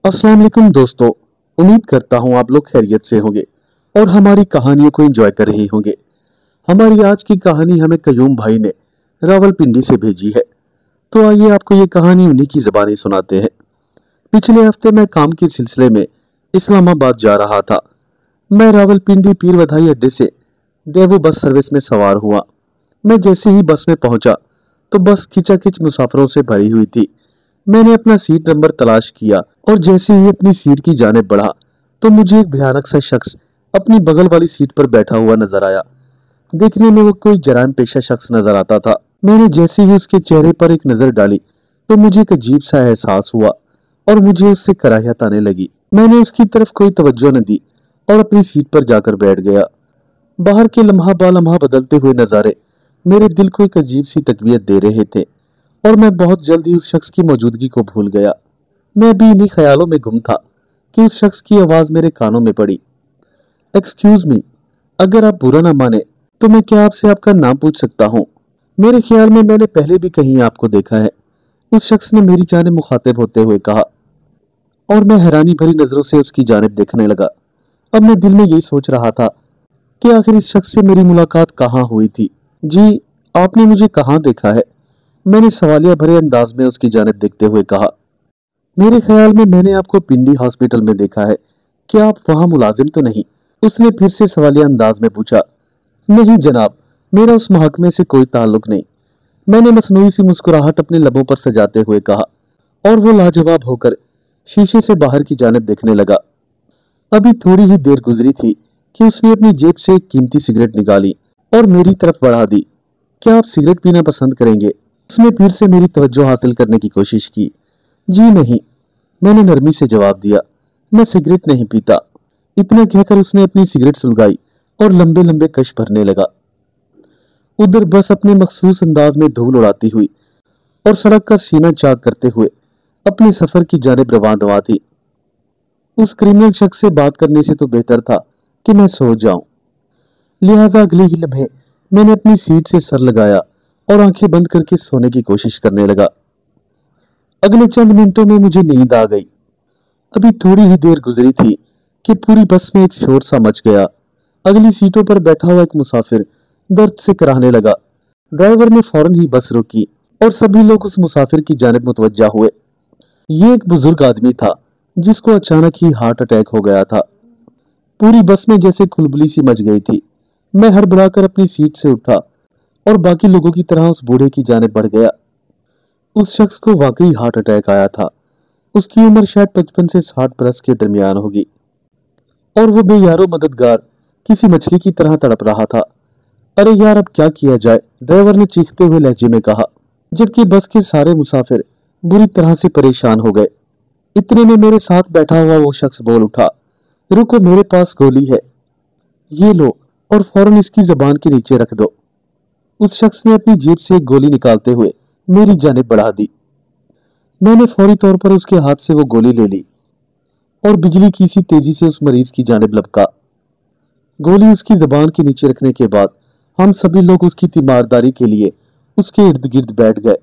अस्सलाम वालेकुम दोस्तों, उम्मीद करता हूँ आप लोग खैरियत से होंगे और हमारी कहानियों को एंजॉय कर रहे होंगे। हमारी आज की कहानी हमें कयूम भाई ने रावलपिंडी से भेजी है, तो आइए आपको ये कहानी उन्हीं की ज़बानी सुनाते हैं। पिछले हफ्ते मैं काम के सिलसिले में इस्लामाबाद जा रहा था। मैं रावलपिंडी पीर वधाई अड्डे से डेवो बस सर्विस में सवार हुआ। मैं जैसे ही बस में पहुंचा तो बस खिंचाखिंच मुसाफिरों से भरी हुई थी। मैंने अपना सीट नंबर तलाश किया और जैसे ही अपनी सीट की जानिब बढ़ा तो मुझे एक भयानक सा शख्स अपनी बगल वाली सीट पर बैठा हुआ नजर आया। देखने में वो कोई जराइम पेशा शख्स नजर आता था। मैंने जैसे ही उसके चेहरे पर एक नजर डाली तो मुझे एक अजीब सा एहसास हुआ और मुझे उससे कराहियत आने लगी। मैंने उसकी तरफ कोई तवज्जो न दी और अपनी सीट पर जाकर बैठ गया। बाहर के लम्हा बालम्हा बदलते हुए नजारे मेरे दिल को एक अजीब सी तकवीत दे रहे थे और मैं बहुत जल्द ही उस शख्स की मौजूदगी को भूल गया। मैं भी इन्हीं ख्यालों में गुम था कि उस शख्स की आवाज मेरे कानों में पड़ी। एक्सक्यूज मी, अगर आप बुरा ना माने तो मैं क्या आपसे आपका नाम पूछ सकता हूँ? मेरे ख्याल में मैंने पहले भी कहीं आपको देखा है, उस शख्स ने मेरी जानिब मुखातिब होते हुए कहा और मैं हैरानी भरी नजरों से उसकी जानिब देखने लगा। अब मैं दिल में यही सोच रहा था कि आखिर इस शख्स से मेरी मुलाकात कहाँ हुई थी। जी, आपने मुझे कहाँ देखा है? मैंने सवालिया भरे अंदाज में उसकी जानिब देखते हुए कहा। मेरे ख्याल में मैंने आपको पिंडी हॉस्पिटल में देखा है, क्या आप वहां मुलाजिम तो नहीं? उसने फिर से सवालिया अंदाज में पूछा। नहीं जनाब, मेरा उस महकमे से कोई ताल्लुक नहीं, मैंने मसनूई सी मुस्कुराहट अपने लबों पर सजाते हुए कहा और वो लाजवाब होकर शीशे से बाहर की जानिब देखने लगा। अभी थोड़ी ही देर गुजरी थी कि उसने अपनी जेब से एक कीमती सिगरेट निकाली और मेरी तरफ बढ़ा दी। क्या आप सिगरेट पीना पसंद करेंगे? उसने फिर से मेरी तवज्जो हासिल करने की कोशिश की। जी नहीं, मैंने नरमी से जवाब दिया, मैं सिगरेट नहीं पीता। इतना कहकर उसने अपनी सिगरेट सुलगाई और लंबे लंबे कश भरने लगा। उधर बस अपने मखसूस अंदाज में धूल उड़ाती हुई और सड़क का सीना चाक करते हुए अपने सफर की जानिब रवां दवा थी। उस क्रिमिनल शख्स से बात करने से तो बेहतर था कि मैं सो जाऊं। लिहाजा अगले ही लम्हे मैंने अपनी सीट से सर लगाया और आंखें बंद करके सोने की कोशिश करने लगा। अगले चंद मिनटों में मुझे नींद आ गई। अभी थोड़ी ही देर गुजरी थी कि पूरी बस में एक शोर सा मच गया। अगली सीटों पर बैठा हुआ एक मुसाफिर दर्द से कराहने लगा। ड्राइवर ने फौरन ही बस रोकी और सभी लोग उस मुसाफिर की जानिब मुतवज्जा हुए। ये एक बुजुर्ग आदमी था जिसको अचानक ही हार्ट अटैक हो गया था। पूरी बस में जैसे खुलबली सी मच गई थी। मैं हड़बड़ाकर अपनी सीट से उठा और बाकी लोगों की तरह उस बूढ़े की जानिब बढ़ गया। उस शख्स को वाकई हार्ट अटैक आया था। उसकी उम्र शायद 55 से 60 बरस के दरमियान होगी और वो बेयारो मददगार किसी मछली की तरह तड़प रहा था। अरे यार, अब क्या किया जाए? ड्राइवर ने चीखते हुए लहजे में कहा, जबकि बस के सारे मुसाफिर बुरी तरह से परेशान हो गए। इतने में मेरे साथ बैठा हुआ वो शख्स बोल उठा, रुको, मेरे पास गोली है, ये लो और फौरन इसकी जबान के नीचे रख दो। उस शख्स ने अपनी जेब से एक गोली निकालते हुए मेरी जानिब बढ़ा दी। मैंने फौरी तौर पर उसके हाथ से वो गोली ले ली और बिजली की सी तेजी से उस मरीज की जानिब लपका। गोली उसकी जबान के नीचे रखने के बाद हम सभी लोग उसकी तीमारदारी के लिए उसके इर्द गिर्द बैठ गए।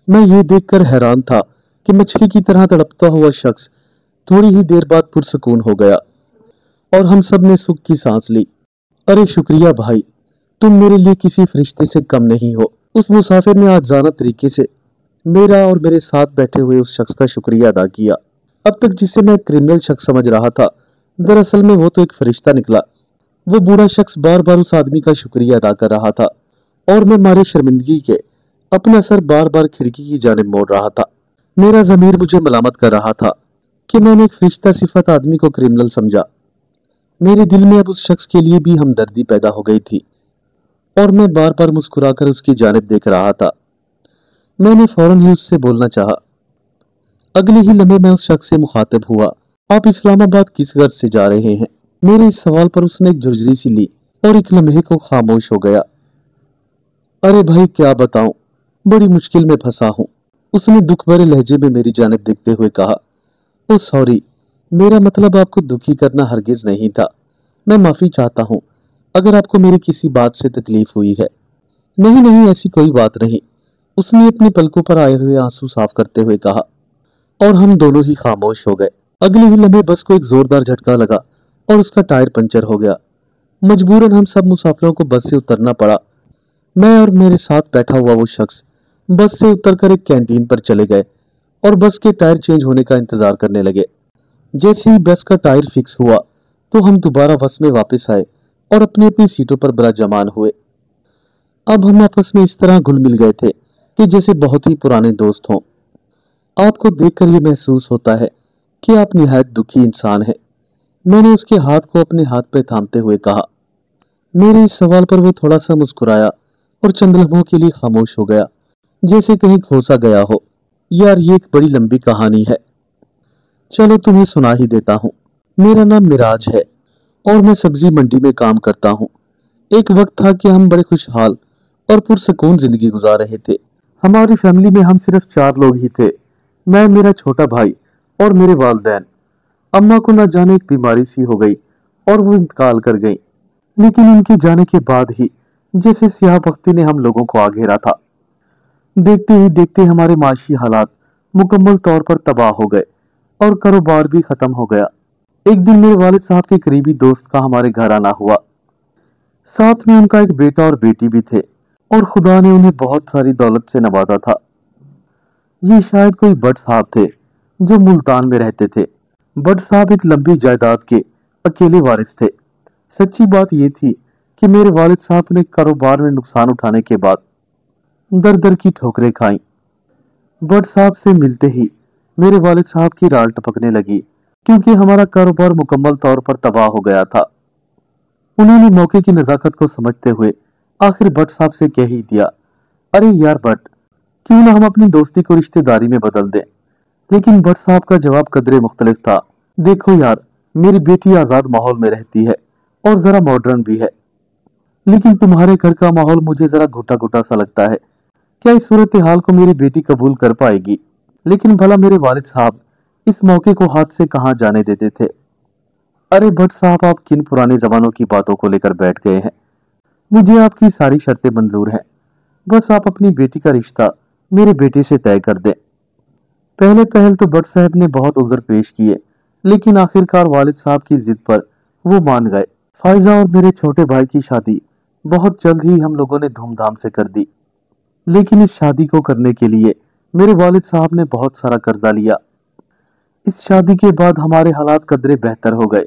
मैं ये देखकर हैरान था कि मछली की तरह तड़पता हुआ शख्स थोड़ी ही देर बाद पुरसकून हो गया और हम सब ने सुख की सांस ली। अरे शुक्रिया भाई, तुम मेरे लिए किसी फरिश्ते से कम नहीं हो। उस मुसाफिर ने आजाना तरीके से मेरा और मेरे साथ बैठे हुए उस शख्स का शुक्रिया अदा किया। अब तक जिसे मैं क्रिमिनल शख्स समझ रहा था, दरअसल में वो तो एक फरिश्ता निकला। वो बूढ़ा शख्स बार बार उस आदमी का शुक्रिया अदा कर रहा था और मैं मारे शर्मिंदगी के अपना सर बार बार खिड़की की जानिब मोड़ रहा था। मेरा ज़मीर मुझे मलामत कर रहा था कि मैंने एक फरिश्ता सिफत आदमी को क्रिमिनल समझा। मेरे दिल में अब उस शख्स के लिए भी हमदर्दी पैदा हो गई थी और मैं बार बार मुस्कुराकर उसकी जानिब देख रहा था। मैंने फौरन ही उससे बोलना चाहा। अगले ही लम्हे मैं उस शख्स से मुखातिब हुआ, आप इस्लामाबाद किस गर्ज से जा रहे हैं? मेरे इस सवाल पर उसने एक झुरझुरी सी ली और एक लम्हे को खामोश हो गया। अरे भाई, क्या बताऊं, बड़ी मुश्किल में फंसा हूं, उसने दुख भरे लहजे में मेरी जानिब देखते हुए कहा। ओ सॉरी, मेरा मतलब आपको दुखी करना हरगिज नहीं था। मैं माफी चाहता हूँ अगर आपको मेरी किसी बात से तकलीफ हुई है। नहीं नहीं, ऐसी कोई बात नहीं, उसने अपनी पलकों पर आए हुए आंसू साफ करते हुए कहा और हम दोनों ही खामोश हो गए। अगले ही लम्हे बस को एक जोरदार झटका लगा और उसका टायर पंचर हो गया। मजबूरन हम सब मुसाफिरों को बस से उतरना पड़ा। मैं और मेरे साथ बैठा हुआ वो शख्स बस से उतरकर एक कैंटीन पर चले गए और बस के टायर चेंज होने का इंतजार करने लगे। जैसे ही बस का टायर फिक्स हुआ तो हम दोबारा बस में वापस आए और अपनी अपनी सीटों पर विराजमान हुए। अब हम आपस में इस तरह घुल मिल गए थे कि जैसे बहुत ही पुराने दोस्त हों। आपको देखकर ये महसूस होता है कि आप निहायत दुखी इंसान हैं। मैंने उसके हाथ को अपने हाथ पे थामते हुए कहा। मेरे इस सवाल पर वो थोड़ा सा मुस्कुराया और चंद लम्हों के लिए खामोश हो गया, जैसे कहीं खोसा गया हो। यार, ये एक बड़ी लंबी कहानी है, चलो तुम्हें सुना ही देता हूँ। मेरा नाम मिराज है और मैं सब्जी मंडी में काम करता हूँ। एक वक्त था कि हम बड़े खुशहाल और पुरसकून जिंदगी गुजार रहे थे। हमारी फैमिली में हम सिर्फ 4 लोग ही थे, मैं, मेरा छोटा भाई और मेरे वालिदैन। अम्मा को न जाने एक बीमारी सी हो गई और वो इंतकाल कर गई। लेकिन उनके जाने के बाद ही जैसे स्याह बख्ती ने हम लोगों को आ घेरा था। देखते ही देखते हमारे माशी हालात मुकम्मल तौर पर तबाह हो गए और कारोबार भी खत्म हो गया। एक दिन मेरे वालिद साहब के करीबी दोस्त का हमारे घर आना हुआ। साथ में उनका एक बेटा और बेटी भी थे और खुदा ने उन्हें बहुत सारी दौलत से नवाजा था। ये शायद कोई भट्ट साहब थे जो मुल्तान में रहते थे। भट्ट साहब एक लंबी जायदाद के अकेले वारिस थे। सच्ची बात यह थी कि मेरे वालिद साहब ने कारोबार में नुकसान उठाने के बाद दर दर की ठोकरें खाई। भट्ट साहब से मिलते ही मेरे वालिद साहब की राल टपकने लगी, क्योंकि हमारा कारोबार मुकम्मल तौर पर तबाह हो गया था। उन्होंने मौके की नजाकत को समझते हुए आखिर भट्ट साहब से कह ही दिया, अरे यार भट्ट, क्यों ना हम अपनी दोस्ती को रिश्तेदारी में बदल दें। लेकिन भट्ट साहब का जवाब कदरे मुख्तलिफ था। देखो यार, मेरी बेटी आजाद माहौल में रहती है और जरा मॉडर्न भी है, लेकिन तुम्हारे घर का माहौल मुझे जरा घुटा घुटा सा लगता है। क्या इस सूरत हाल को मेरी बेटी कबूल कर पाएगी? लेकिन भला मेरे वालिद साहब इस मौके को हाथ से कहां जाने देते थे। अरे भट्ट साहब, आप किन पुराने जमानों की बातों को लेकर बैठ गए हैं? मुझे आपकी सारी शर्तें मंजूर हैं, बस आप अपनी बेटी का रिश्ता मेरे बेटे से तय कर दें। पहले पहल तो भट्ट साहब ने बहुत उज़र पेश किए, लेकिन आखिरकार वालिद साहब की जिद पर वो मान गए। फायजा और मेरे छोटे भाई की शादी बहुत जल्द ही हम लोगों ने धूमधाम से कर दी। लेकिन इस शादी को करने के लिए मेरे वालिद साहब ने बहुत सारा कर्जा लिया। इस शादी के बाद हमारे हालात कदरे बेहतर हो गए,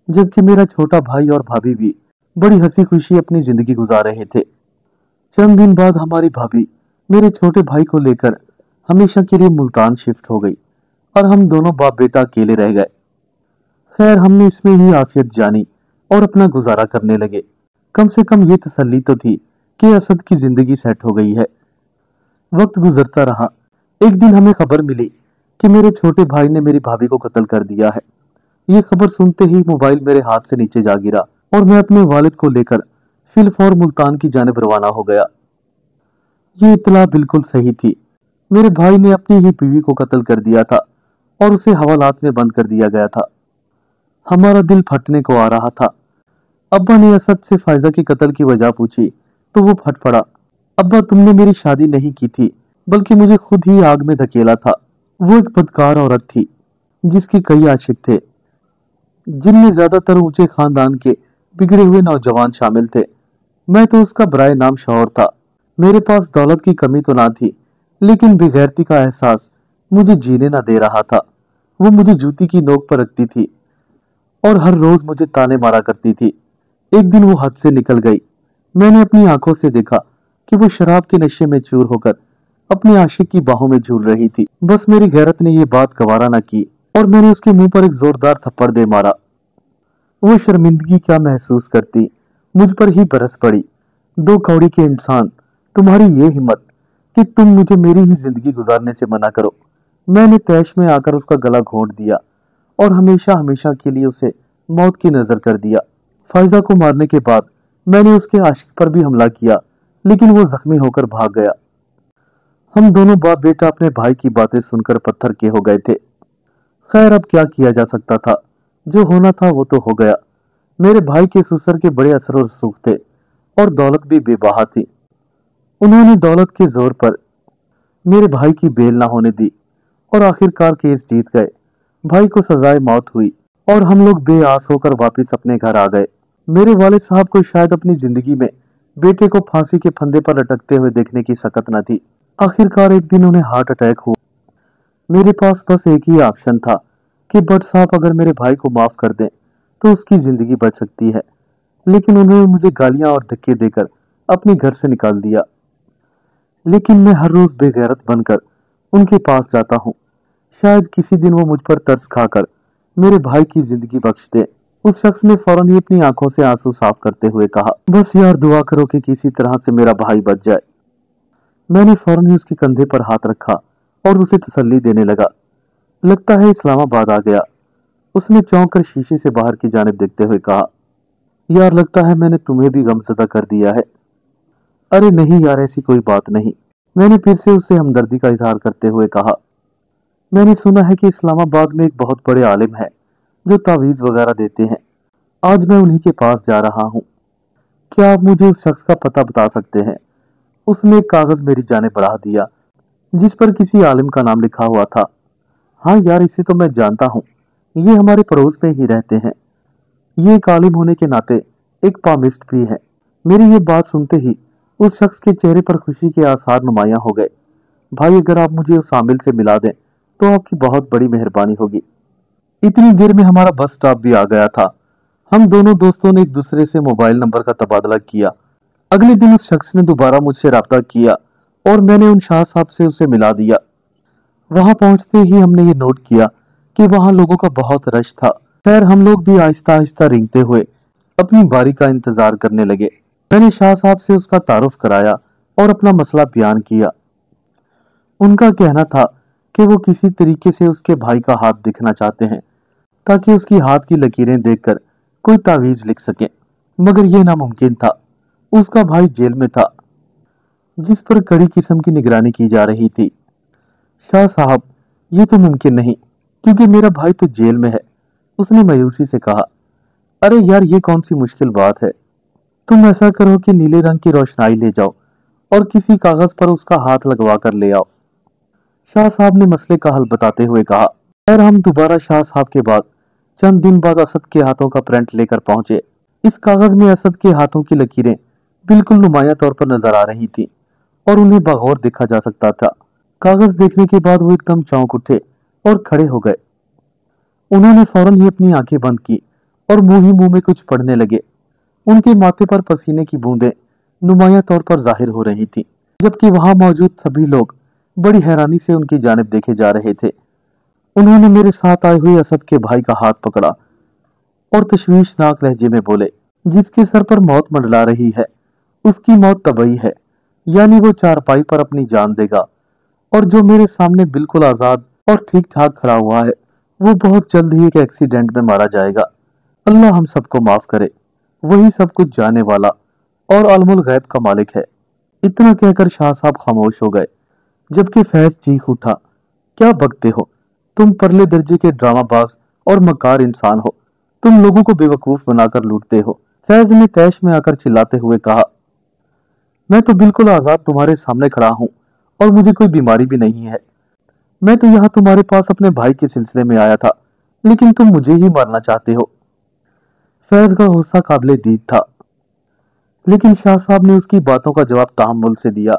जबकि मेरा छोटा भाई और भाभी भी बड़ी हंसी खुशी अपनी जिंदगी गुजार रहे थे। चंद दिन बाद हमारी भाभी मेरे छोटे भाई को लेकर हमेशा के लिए मुल्तान शिफ्ट हो गई और हम दोनों बाप बेटा अकेले रह गए। खैर, हमने इसमें ही आफियत जानी और अपना गुजारा करने लगे। कम से कम ये तसल्ली तो थी कि असद की जिंदगी सेट हो गई है। वक्त गुजरता रहा। एक दिन हमें खबर मिली कि मेरे छोटे भाई ने मेरी भाभी को कत्ल कर दिया है। ये खबर सुनते ही मोबाइल मेरे हाथ से नीचे जा गिरा और मैं अपने वालिद को लेकर फिलफौर मुल्तान की जानिब रवाना हो गया। ये इत्तला बिल्कुल सही थी। मेरे भाई ने अपनी ही बीवी को कत्ल कर दिया था और उसे हवालात में बंद कर दिया गया था। हमारा दिल फटने को आ रहा था। अब्बा ने असद से फायजा के कत्ल की वजह पूछी तो वो फट पड़ा। अब्बा, तुमने मेरी शादी नहीं की थी, बल्कि मुझे खुद ही आग में धकेला था। वो एक बदकार औरत थी जिसके कई आशिक थे, जिनमें ज्यादातर ऊंचे खानदान के बिगड़े हुए नौजवान शामिल थे। मैं तो उसका बराए नाम शौहर था। मेरे पास दौलत की कमी तो ना थी, लेकिन बेगैरती का एहसास मुझे जीने ना दे रहा था। वो मुझे जूती की नोक पर रखती थी और हर रोज मुझे ताने मारा करती थी। एक दिन वो हद से निकल गई। मैंने अपनी आंखों से देखा कि वो शराब के नशे में चूर होकर अपने आशिक की बाहों में झूल रही थी। बस मेरी गैरत ने ये बात गवारा न की और मैंने उसके मुंह पर एक जोरदार थप्पड़ दे मारा। वो शर्मिंदगी क्या महसूस करती, मुझ पर ही बरस पड़ी। 2 कौड़ी के इंसान, तुम्हारी ये हिम्मत कि तुम मुझे मेरी ही जिंदगी गुजारने से मना करो। मैंने तैश में आकर उसका गला घोंट दिया और हमेशा हमेशा के लिए उसे मौत की नजर कर दिया। फायजा को मारने के बाद मैंने उसके आशिक पर भी हमला किया, लेकिन वो जख्मी होकर भाग गया। हम दोनों बाप बेटा अपने भाई की बातें सुनकर पत्थर के हो गए थे। खैर, अब क्या किया जा सकता था? जो होना था वो तो हो गया। मेरे भाई के ससुर के बड़े असर और सुख थे और दौलत भी बेबहा थी। उन्होंने दौलत के जोर पर मेरे भाई की बेल ना होने दी और आखिरकार केस जीत गए भाई को सजाए मौत हुई और हम लोग बेआस होकर वापस अपने घर आ गए। मेरे वालिद साहब को शायद अपनी जिंदगी में बेटे को फांसी के फंदे पर लटकते हुए देखने की सकत न थी। आखिरकार एक दिन उन्हें हार्ट अटैक हुआ। मेरे पास बस एक ही ऑप्शन था कि भट्ट साहब अगर मेरे भाई को माफ कर दें तो उसकी जिंदगी बच सकती है, लेकिन उन्होंने मुझे गालियां और धक्के देकर अपने घर से निकाल दिया। लेकिन मैं हर रोज बेगैरत बनकर उनके पास जाता हूँ। शायद किसी दिन वो मुझ पर तरस खाकर मेरे भाई की जिंदगी बख्श दे। उस शख्स ने फौरन ही अपनी आंखों से आंसू साफ करते हुए कहा, बस यार दुआ करो कि किसी तरह से मेरा भाई बच जाए। मैंने फौरन ही उसके कंधे पर हाथ रखा और उसे तसल्ली देने लगा। लगता है इस्लामाबाद आ गया। उसने चौंक कर शीशे से बाहर की जानिब देखते हुए कहा, यार लगता है मैंने तुम्हें भी गमज़दा कर दिया है। अरे नहीं यार, ऐसी कोई बात नहीं। मैंने फिर से उससे हमदर्दी का इजहार करते हुए कहा, मैंने सुना है कि इस्लामाबाद में एक बहुत बड़े आलिम है जो तावीज़ वगैरह देते हैं। आज मैं उन्हीं के पास जा रहा हूँ। क्या आप मुझे उस शख्स का पता बता सकते हैं? उसने एक कागज़ मेरी जानिब बढ़ा दिया जिस पर किसी आलिम का नाम लिखा हुआ था। हाँ यार, इसे तो मैं जानता हूँ। ये हमारे पड़ोस में ही रहते हैं। ये एक आलिम होने के नाते एक पामिस्ट भी है। मेरी ये बात सुनते ही उस शख्स के चेहरे पर खुशी के आसार नुमायां हो गए। भाई, अगर आप मुझे उस आमिल से मिला दें तो आपकी बहुत बड़ी मेहरबानी होगी। इतनी देर में हमारा बस स्टॉप भी आ गया था। हम दोनों दोस्तों ने एक दूसरे से मोबाइल नंबर का तबादला किया। अगले दिन उस शख्स ने दोबारा मुझसे राब्ता किया और मैंने उन शाह साहब से उसे मिला दिया। वहां पहुंचते ही हमने ये नोट किया कि वहां लोगों का बहुत रश था। खैर, हम लोग भी आहिस्ता आहिस्ता रेंगते हुए अपनी बारी का इंतजार करने लगे। मैंने शाह साहब से उसका तारुफ कराया और अपना मसला बयान किया। उनका कहना था कि वो किसी तरीके से उसके भाई का हाथ दिखना चाहते हैं ताकि उसकी हाथ की लकीरें देखकर कोई तावीज लिख सके, मगर यह नामुमकिन था। उसका भाई जेल में था जिस पर कड़ी किस्म की निगरानी की जा रही थी। शाह साहब, ये तो मुमकिन नहीं क्योंकि मेरा भाई तो जेल में है। उसने मायूसी से कहा, अरे यार, ये कौन सी मुश्किल बात है। तुम ऐसा करो कि नीले रंग की रोशनाई ले जाओ और किसी कागज पर उसका हाथ लगवा कर ले आओ। शाह साहब ने मसले का हल बताते हुए कहा। खैर, हम दोबारा शाह साहब के बाद चंद दिन बाद असद के हाथों का प्रिंट लेकर पहुंचे। इस कागज में असद के हाथों की लकीरें बिल्कुल नुमाया तौर पर नजर आ रही थी और उन्हें बगौर देखा जा सकता था। कागज देखने के बाद वो एकदम चौंक उठे और खड़े हो गए। उन्होंने फौरन ही अपनी आंखें बंद की और मुंह ही मुंह में कुछ पढ़ने लगे। उनके माथे पर पसीने की बूंदें नुमाया तौर पर जाहिर हो रही थी, जबकि वहां मौजूद सभी लोग बड़ी हैरानी से उनकी जानिब देखे जा रहे थे। उन्होंने मेरे साथ आए हुए असद के भाई का हाथ पकड़ा और तशवीशनाक लहजे में बोले, जिसके सर पर मौत मंडला रही है उसकी मौत तबई है, यानी वो चारपाई पर अपनी जान देगा, और जो मेरे सामने बिल्कुल आजाद और ठीक ठाक खड़ा हुआ है वो बहुत जल्द ही एक एक्सीडेंट में मारा जाएगा। अल्लाह हम सबको माफ करे, वही सब कुछ जाने वाला और आलमुल गैब का मालिक है। इतना कहकर शाह साहब खामोश हो गए, जबकि फैज चीख उठा, क्या बकते हो तुम, परले दर्जे के ड्रामाबाज और मकार इंसान हो। तुम लोगों को बेवकूफ बनाकर लूटते हो। फैज ने तैश में आकर चिल्लाते हुए कहा, मैं तो बिल्कुल आजाद तुम्हारे सामने खड़ा हूं और मुझे कोई बीमारी भी नहीं है। मैं तो यहाँ तुम्हारे पास अपने भाई के सिलसिले में आया था, लेकिन तुम मुझे ही मारना चाहते हो। फैज का गुस्सा काबिले दीद था, लेकिन शाह साहब ने उसकी बातों का जवाब तहम्मुल से दिया।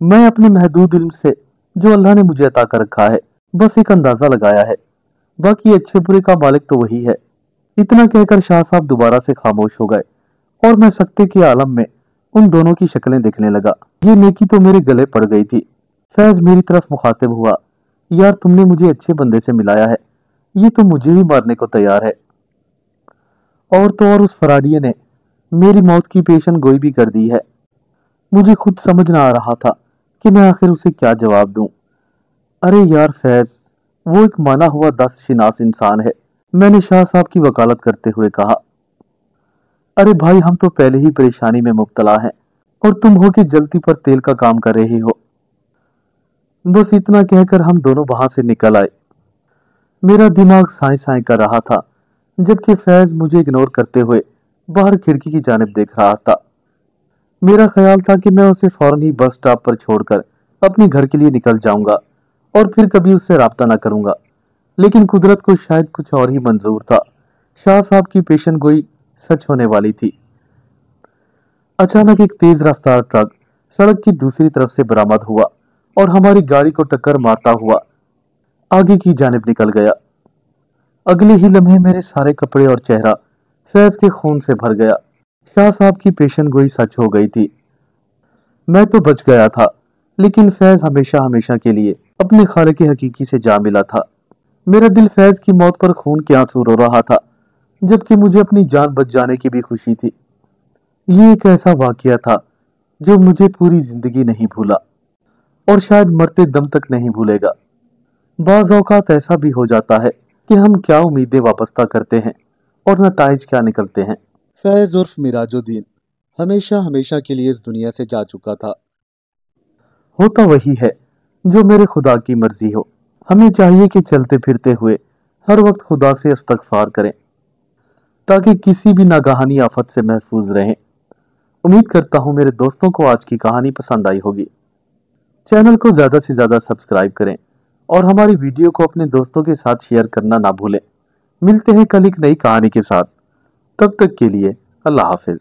मैं अपने महदूद इल्म से जो अल्लाह ने मुझे अता कर रखा है बस एक अंदाजा लगाया है, बाकी अच्छे बुरे का मालिक तो वही है। इतना कहकर शाह साहब दोबारा से खामोश हो गए और मैं सकते के आलम में उन दोनों की शक्लें देखने लगा। ये नेकी तो मेरे गले पड़ गई थी। फैज मेरी तरफ मुखातिब हुआ, यार तुमने मुझे अच्छे बंदे से मिलाया है, ये तो मुझे ही मारने को तैयार है। और तो और उस फराडिये ने मेरी मौत की पेशन गोई भी कर दी है। मुझे खुद समझ ना आ रहा था कि मैं आखिर उसे क्या जवाब दूं। अरे यार फैज, वो एक माना हुआ दस शिनास इंसान है, मैंने शाह साहब की वकालत करते हुए कहा। अरे भाई, हम तो पहले ही परेशानी में मुब्तला हैं और तुम हो कि जल्दी पर तेल का काम कर रहे हो। बस इतना कहकर हम दोनों वहां से निकल आए। मेरा दिमाग साए साए कर रहा था, जबकि फैज मुझे इग्नोर करते हुए बाहर खिड़की की जानिब देख रहा था। मेरा ख्याल था कि मैं उसे फौरन ही बस स्टॉप पर छोड़कर अपने घर के लिए निकल जाऊंगा और फिर कभी उससे राब्ता न करूंगा। लेकिन कुदरत को शायद कुछ और ही मंजूर था। शाह साहब की पेशन गोई सच होने वाली थी। अचानक एक तेज रफ्तार ट्रक सड़क की दूसरी तरफ से बरामद हुआ और हमारी गाड़ी को टक्कर मारता हुआ आगे की जानिब निकल गया। अगले ही लम्हे मेरे सारे कपड़े और चेहरा फैज के खून से भर गया। शाह साहब की पेशन गोई सच हो गई थी। मैं तो बच गया था, लेकिन फैज हमेशा हमेशा के लिए अपने खालिक हकीकी से जा मिला था। मेरा दिल फैज की मौत पर खून के आंसू रो रहा था, जबकि मुझे अपनी जान बच जाने की भी खुशी थी। ये एक ऐसा वाकया था जो मुझे पूरी जिंदगी नहीं भूला और शायद मरते दम तक नहीं भूलेगा। बाज़ औक़ात ऐसा भी हो जाता है कि हम क्या उम्मीदें वाबस्ता करते हैं और नताइज क्या निकलते हैं। फैज उर्फ मिराजुद्दीन हमेशा हमेशा के लिए इस दुनिया से जा चुका था। होता वही है जो मेरे खुदा की मर्जी हो। हमें चाहिए कि चलते फिरते हुए हर वक्त खुदा से इस्तग़फ़ार करें ताकि किसी भी नागहानी आफत से महफूज रहें। उम्मीद करता हूँ मेरे दोस्तों को आज की कहानी पसंद आई होगी। चैनल को ज़्यादा से ज़्यादा सब्सक्राइब करें और हमारी वीडियो को अपने दोस्तों के साथ शेयर करना ना भूलें। मिलते हैं कल एक नई कहानी के साथ। तब तक के लिए अल्लाह हाफिज।